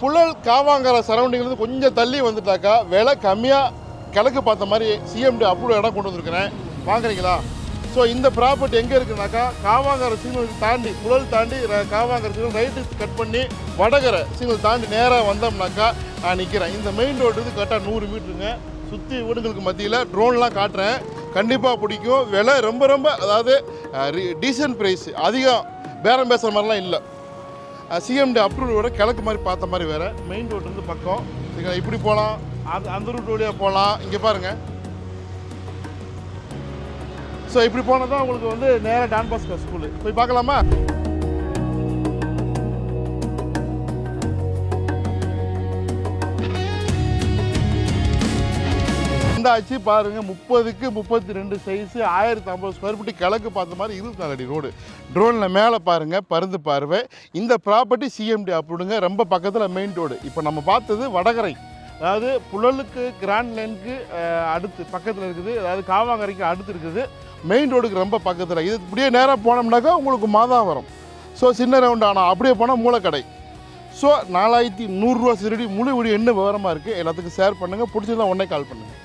புழல் காவாங்கர சரௌண்டிங்லேருந்து கொஞ்சம் தள்ளி வந்துட்டாக்கா விலை கம்மியாக கிழக்கு பார்த்த மாதிரி சிஎம்டி அப்ரூவ் இடம் கொண்டு வந்திருக்கிறேன். வாங்குறீங்களா? ஸோ இந்த ப்ராப்பர்ட்டி எங்கே இருக்குனாக்கா காவாங்கர சிக்னல் தாண்டி புழல் தாண்டி காவாங்கர சிக்னல் ரைட்டு கட் பண்ணி வடகரை சிக்னல் தாண்டி நேராக வந்தோம்னாக்கா நான் நிற்கிறேன். இந்த மெயின் ரோடு வந்து கரெக்டாக 100 மீட்டருங்க. சுற்றி வீடுங்களுக்கு மத்தியில் ட்ரோன்லாம் காட்டுறேன். கண்டிப்பாக பிடிக்கும். விலை ரொம்ப அதாவது டீசன்ட் ப்ரைஸ், அதிகம் பேரம் பேசுகிற மாதிரிலாம் இல்லை. சிஎம்டி அப்ரூவலோட கிழக்கு மாதிரி பார்த்த மாதிரி வேறு. மெயின் ரோடு வந்து பக்கம் இப்படி போகலாம், அந்த ரூட் வழியாக போகலாம். இங்கே பாருங்கள். ஸோ இப்படி போனால் தான் உங்களுக்கு வந்து நேராக டான் பாஸ்கோ ஸ்கூலு போய் பார்க்கலாமா? ஆச்சு பாருங்க. 30க்கு 32 சைஸு, 1050 ஸ்கொயர் ஃபீட், கிழக்கு பார்த்த மாதிரி 24 அடி ரோடு. ட்ரோனில் மேலே பாருங்கள், பருந்து பார்வை. இந்த ப்ராப்பர்ட்டி சிஎம்டி அப்ரூவ்டுங்க. ரொம்ப பக்கத்தில் மெயின் ரோடு. இப்போ நம்ம பார்த்தது வடகரை, அதாவது புழலுக்கு கிராண்ட் லைனுக்கு அடுத்து பக்கத்தில் இருக்குது. அதாவது காவாங்கரைக்கு அடுத்து இருக்குது. மெயின் ரோடுக்கு ரொம்ப பக்கத்தில். இது இப்படியே நேராக போனோம்னாக்கா உங்களுக்கு மாதம் வரும். ஸோ சின்ன ரவுண்ட் ஆனால் அப்படியே போனால் மூளைக்கடை. ஸோ 4100 ரூபா சிறுடி. முழு வீடியோ என்ன விவரமாக இருக்குது எல்லாத்துக்கும் ஷேர் பண்ணுங்கள். பிடிச்சிருந்தா உடனே கால் பண்ணுங்கள்.